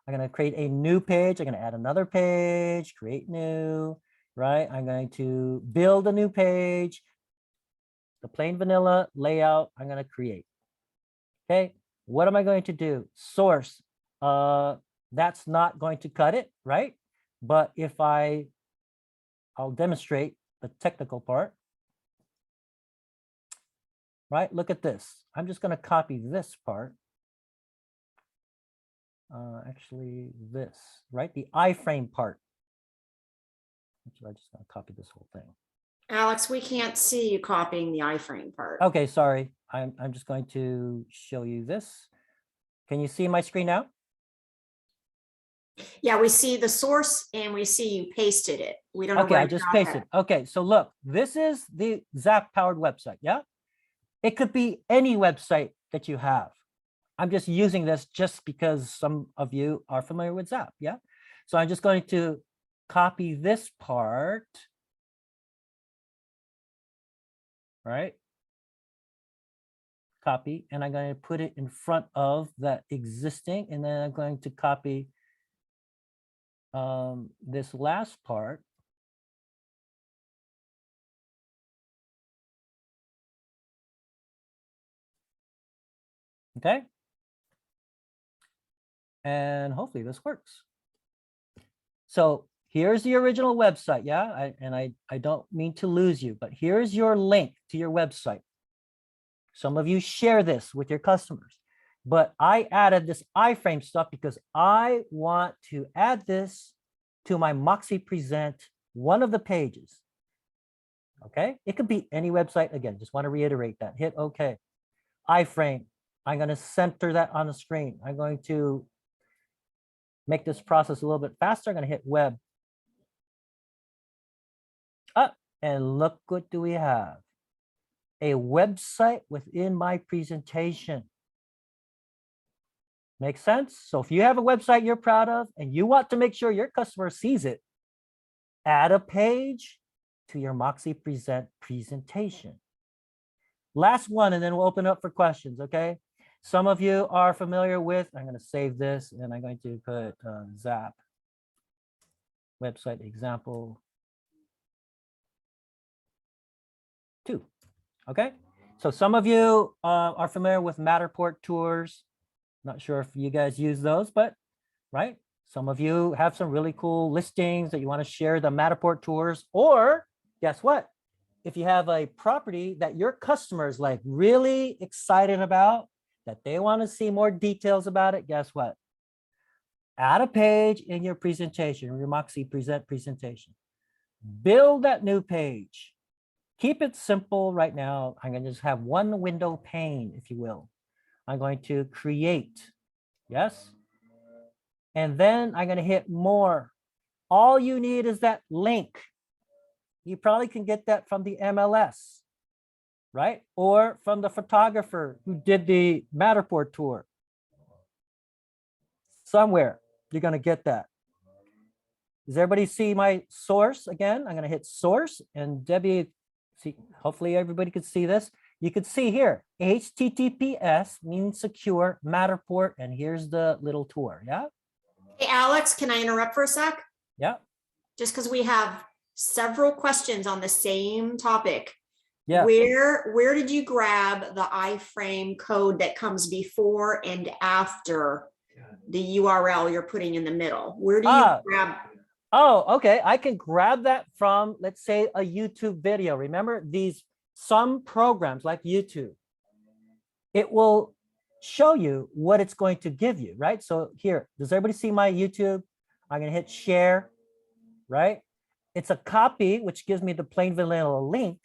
I'm going to create a new page. I'm going to add another page, create new, right? I'm going to build a new page. The plain vanilla layout, I'm going to create. Okay, what am I going to do? Source. That's not going to cut it, right? But if I'll demonstrate the technical part. Right, look at this. I'm just going to copy this part. Actually, this, right? The iframe part. Actually, I'm just going to copy this whole thing. Alex, we can't see you copying the iframe part. Okay, sorry. I'm just going to show you this. Can you see my screen now? Yeah, we see the source and we see you pasted it. We don't know Okay, where I you just got pasted. that. Okay, so look, this is the Zap powered website. Yeah. It could be any website that you have. I'm just using this just because some of you are familiar with Zap. Yeah. So I'm just going to copy this part. Right. Copy, and I'm going to put it in front of that existing, and then I'm going to copy this last part. Okay. And hopefully this works. So here's the original website. Yeah. I don't mean to lose you, but here's your link to your website. Some of you share this with your customers, but I added this iframe stuff because I want to add this to my Moxie Present, one of the pages. Okay. It could be any website. Again, just want to reiterate that. Hit OK. iframe. I'm going to center that on the screen. I'm going to make this process a little bit faster. I'm going to hit web. And look, what do we have? A website within my presentation. Makes sense? So if you have a website you're proud of and you want to make sure your customer sees it, add a page to your Moxie Present presentation. Last one, and then we'll open up for questions, okay? Some of you are familiar with, I'm going to save this and I'm going to put Zap website example 2, okay? So some of you are familiar with Matterport tours. Not sure if you guys use those, but right? Some of you have some really cool listings that you want to share the Matterport tours, or guess what? If you have a property that your customers like really excited about, that they want to see more details about it, guess what? Add a page in your presentation, your Moxie Present presentation. Build that new page. Keep it simple right now. I'm going to just have one window pane, if you will. I'm going to create, yes? And then I'm going to hit more. All you need is that link. You probably can get that from the MLS, right? Or from the photographer who did the Matterport tour. Somewhere you're going to get that. Does everybody see my source again? I'm going to hit source, and Debbie, see, hopefully everybody can see this. You can see here, HTTPS means secure Matterport, and here's the little tour. Yeah. Hey, Alex, can I interrupt for a sec? Yeah. Just because we have several questions on the same topic. Yeah. Where did you grab the iframe code that comes before and after the URL you're putting in the middle? Where do you grab? Oh, okay. I can grab that from, let's say, a YouTube video. Remember some programs like YouTube, it will show you what it's going to give you, right? So here, does everybody see my YouTube? I'm going to hit share, right? It's a copy, which gives me the plain vanilla link,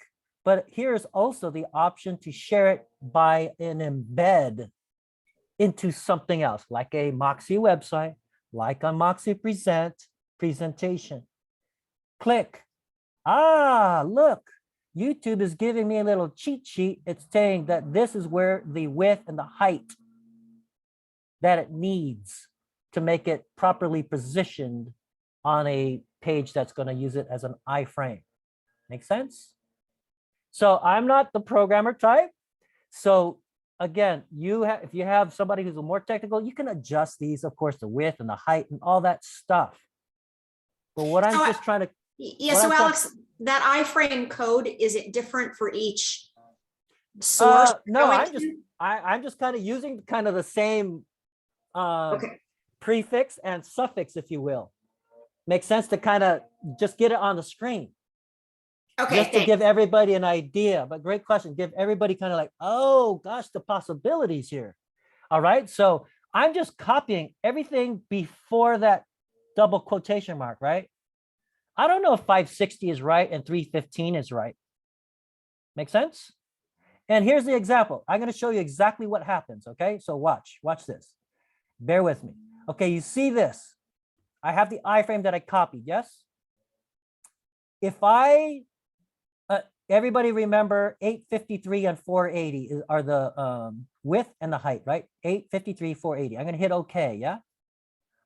but here's also the option to share it by an embed into something else, like a Moxie website, like a Moxie presentation. Click. Look, YouTube is giving me a little cheat sheet. It's saying that this is where the width and the height that it needs to make it properly positioned on a page that's going to use it as an iframe. Make sense? So I'm not the programmer type. So again, if you have somebody who's a more technical, you can adjust these, of course, the width and the height and all that stuff. But what I'm just trying to so Alex, that iframe code, is it different for each source? No, I'm just kind of using kind of the same prefix and suffix, if you will. Makes sense to kind of just get it on the screen. Okay, just to give everybody an idea. But great question. Give everybody kind of like, oh gosh, the possibilities here. All right. So I'm just copying everything before that double quotation mark, right? I don't know if 560 is right and 315 is right. Make sense? And here's the example. I'm going to show you exactly what happens. Okay. So watch this. Bear with me. Okay. You see this. I have the iframe that I copied, yes? If I, everybody remember 853 and 480 are the width and the height, right? 853, 480. I'm gonna hit okay, yeah?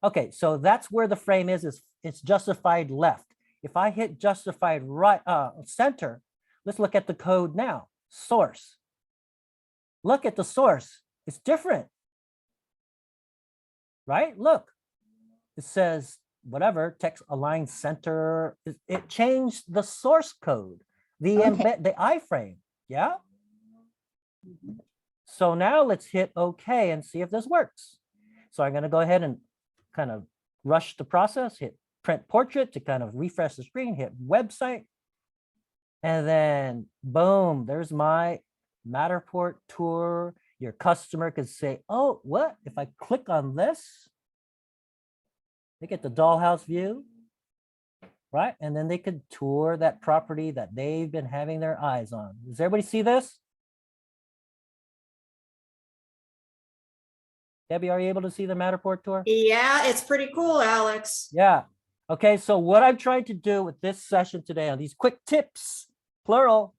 Okay, so that's where the frame is it's justified left. If I hit justified right, center, let's look at the code now, source. Look at the source, it's different, right? Look, it says whatever, text align center. It changed the source code, the embed, the iframe, yeah? So now let's hit okay and see if this works. So I'm gonna go ahead and kind of rush the process, hit print portrait to kind of refresh the screen, hit website, and then boom, there's my Matterport tour. Your customer could say, oh, what? If I click on this, they get the dollhouse view, right? And then they could tour that property that they've been having their eyes on. Does everybody see this? Debbie, are you able to see the Matterport tour? Yeah, it's pretty cool, Alex. Yeah. Okay, so what I'm trying to do with this session today on these quick tips, plural,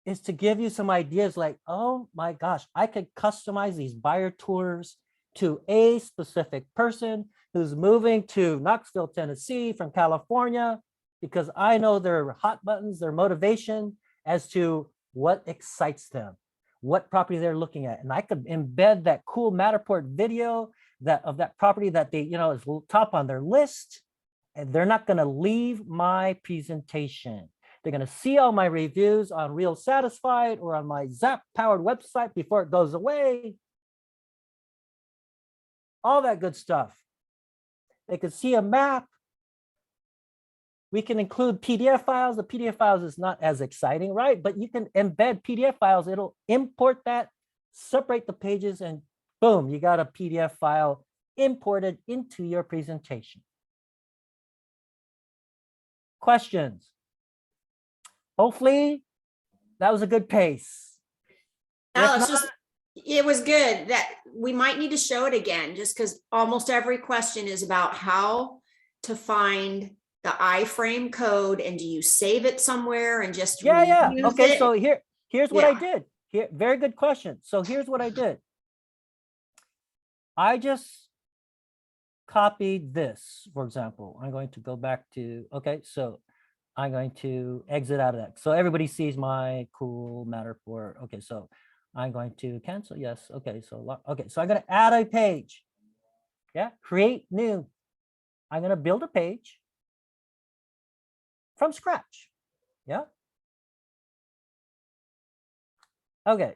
is to give you some ideas like, oh my gosh, I could customize these buyer tours to a specific person who's moving to Knoxville, Tennessee from California, because I know their hot buttons, their motivation as to what excites them, what property they're looking at. And I could embed that cool Matterport video of that property that they, is top on their list. And they're not gonna leave my presentation. They're gonna see all my reviews on Real Satisfied or on my Zap powered website before it goes away. All that good stuff. They could see a map. We can include PDF files. The PDF files is not as exciting, right? But you can embed PDF files. It'll import that, separate the pages, and boom, you got a PDF file imported into your presentation. Questions? Hopefully that was a good pace. Alex, it was good. That we might need to show it again, just because almost every question is about how to find the iframe code, and do you save it somewhere and just yeah. Okay, it? so here's what I did. Here, very good question. So here's what I did. I just copied this, for example. I'm going to go back to, okay, so I'm going to exit out of that. So everybody sees my cool Matterport. Okay, so I'm going to cancel. Yes. Okay, so I'm going to add a page. Yeah, create new. I'm going to build a page from scratch. Yeah. Okay.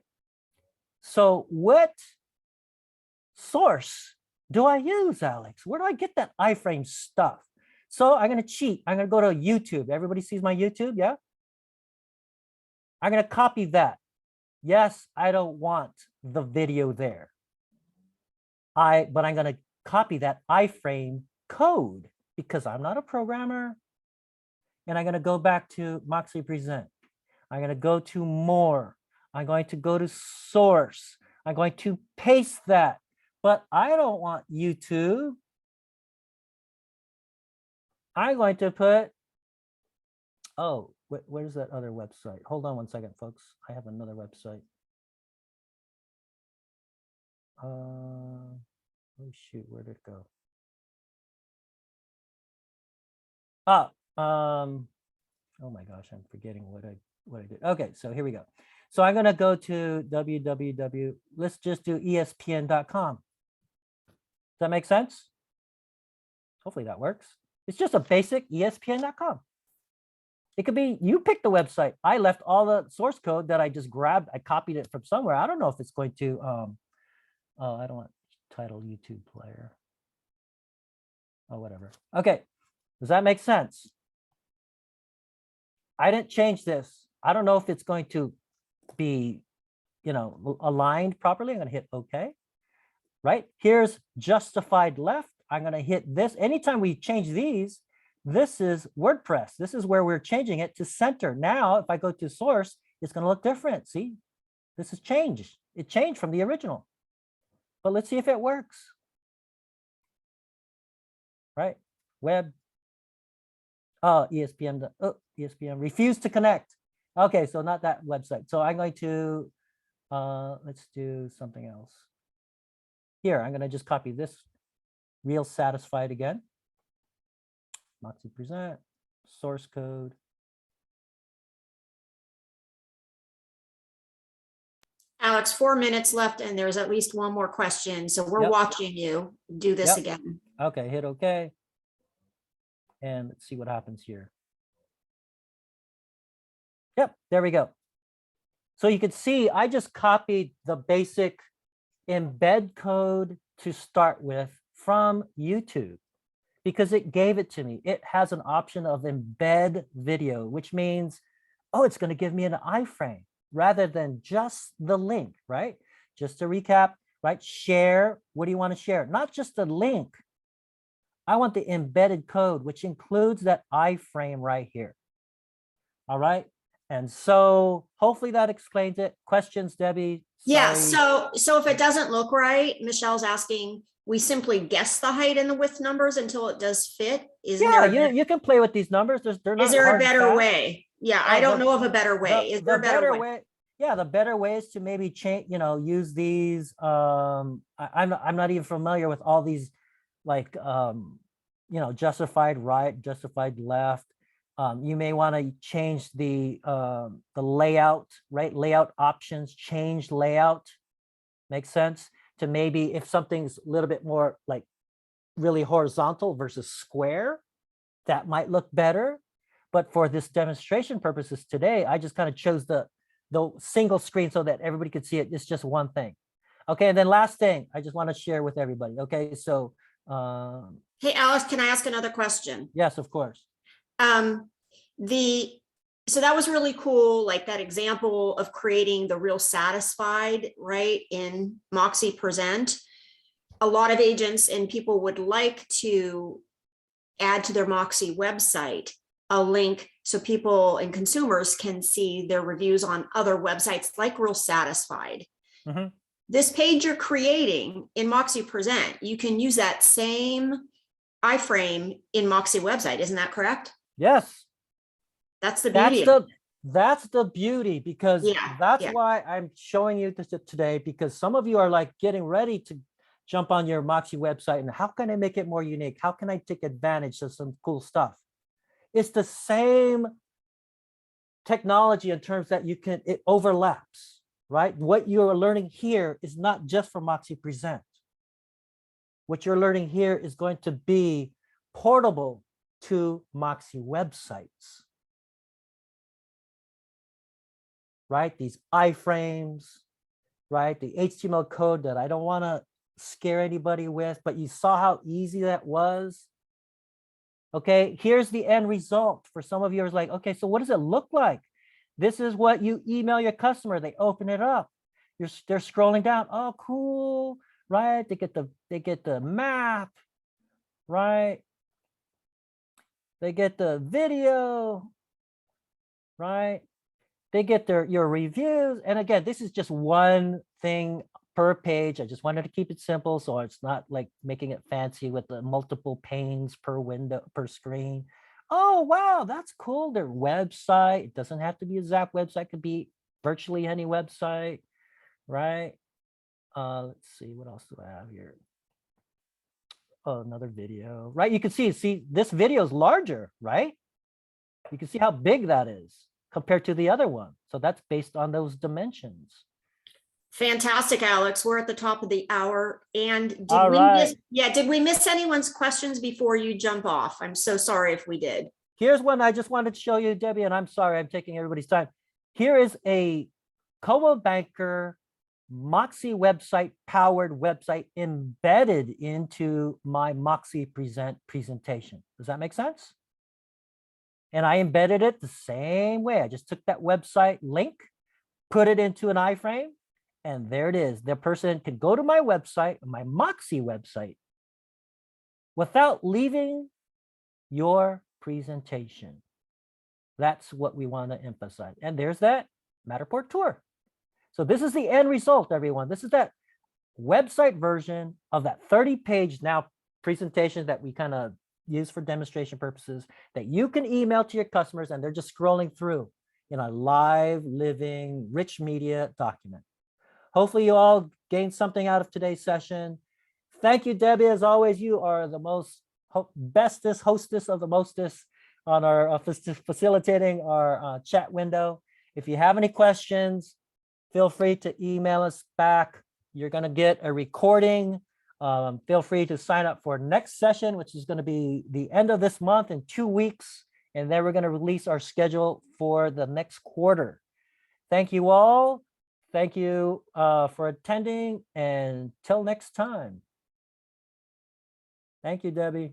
So what source do I use, Alex? Where do I get that iframe stuff? So I'm going to cheat. I'm going to go to YouTube. Everybody sees my YouTube, yeah? I'm going to copy that. Yes, I don't want the video there. But I'm going to copy that iframe code because I'm not a programmer. And I'm going to go back to Moxie Present. I'm going to go to more. I'm going to go to source. I'm going to paste that. But I don't want YouTube. I'm going to put, oh, where's that other website? Hold on one second, folks. I have another website. Oh shoot, where did it go? Oh my gosh, I'm forgetting what I did. Okay, so here we go. So I'm gonna go to www. Let's just do ESPN.com. Does that make sense? Hopefully that works. It's just a basic ESPN.com. It could be, you pick the website. I left all the source code that I just grabbed. I copied it from somewhere. I don't know if it's going to, oh, I don't want title YouTube player. Oh, whatever. Okay, does that make sense? I didn't change this. I don't know if it's going to be, aligned properly. I'm gonna hit okay, right? Here's justified left. I'm gonna hit this. Anytime we change these, this is WordPress. This is where we're changing it to center. Now, if I go to source, it's gonna look different. See, this has changed. It changed from the original. But let's see if it works. Right? web. Oh, ESPN, ESPN refused to connect. Okay, so not that website. So I'm going to, let's do something else. Here, I'm gonna just copy this real satisfied again. Moxie present, source code. Alex, 4 minutes left and there's at least one more question. So we're Yep. watching you do this Yep. again. Okay, hit okay. And let's see what happens here. Yep, there we go. So you can see I just copied the basic embed code to start with from YouTube because it gave it to me. It has an option of embed video, which means, oh, it's going to give me an iframe rather than just the link, right? Just to recap, right? Share. What do you want to share? Not just the link. I want the embedded code, which includes that iframe right here. All right. And so hopefully that explains it. Questions, Debbie? Yeah, Sorry. so if it doesn't look right, Michelle's asking, we simply guess the height and the width numbers until it does fit. Isn't Yeah, there, you can play with these numbers. They're not is there hard a and better fast. way? Yeah, I don't know of a better way. Is there a better way? Yeah, the better way is to maybe change, use these. I'm not even familiar with all these, like, justified right, justified left. You may want to change the layout, right? Layout options, change layout. Makes sense to maybe if something's a little bit more like really horizontal versus square, that might look better. But for this demonstration purposes today, I just kind of chose the single screen so that everybody could see it. It's just one thing. Okay, and then last thing I just want to share with everybody. Okay, so Hey, Alice, can I ask another question? yes, of course. So that was really cool, like that example of creating the real satisfied, right, in Moxie Present. A lot of agents and people would like to add to their Moxie website a link so people and consumers can see their reviews on other websites like Real Satisfied. Mm-hmm. This page you're creating in Moxie Present, you can use that same iframe in Moxie website. Isn't that correct? Yes. That's the beauty. That's the beauty, because that's why I'm showing you this today, because some of you are like getting ready to jump on your Moxie website and how can I make it more unique? How can I take advantage of some cool stuff? It's the same technology in terms that it overlaps, right? What you're learning here is not just for Moxie Present. What you're learning here is going to be portable to Moxie websites. Right? These iframes, right? The HTML code that I don't want to scare anybody with, but you saw how easy that was. Okay, here's the end result. For some of you, it's like, okay, so what does it look like? This is what you email your customer. They open it up. They're scrolling down. Oh, cool, right? They get the map, right? They get the video, right? They get your reviews. And again, this is just one thing per page. I just wanted to keep it simple, so it's not like making it fancy with the multiple panes per window, per screen. Oh, wow, that's cool. Their website, it doesn't have to be a Zap website. It could be virtually any website, right? Let's see, what else do I have here? Oh, another video, right? You can see this video is larger, right? You can see how big that is compared to the other one. So that's based on those dimensions. Fantastic, Alex. We're at the top of the hour. And did we miss anyone's questions before you jump off? I'm so sorry if we did. Here's one I just wanted to show you, Debbie, and I'm sorry I'm taking everybody's time. Here is a Coa Banker Moxie website powered website embedded into my Moxie Present presentation. Does that make sense? And I embedded it the same way. I just took that website link, put it into an iframe, and there it is. The person can go to my website, my Moxie website, without leaving your presentation. That's what we want to emphasize. And there's that Matterport tour. So this is the end result, everyone. This is that website version of that 30-page now presentation that we kind of use for demonstration purposes that you can email to your customers and they're just scrolling through in a live, living, rich media document. Hopefully you all gained something out of today's session. Thank you, Debbie. As always, you are the most bestest hostess of the mostest on our facilitating our chat window. If you have any questions, feel free to email us back. You're going to get a recording. Feel free to sign up for next session, which is going to be the end of this month in 2 weeks. And then we're going to release our schedule for the next quarter. Thank you all. Thank you for attending, and till next time. Thank you, Debbie.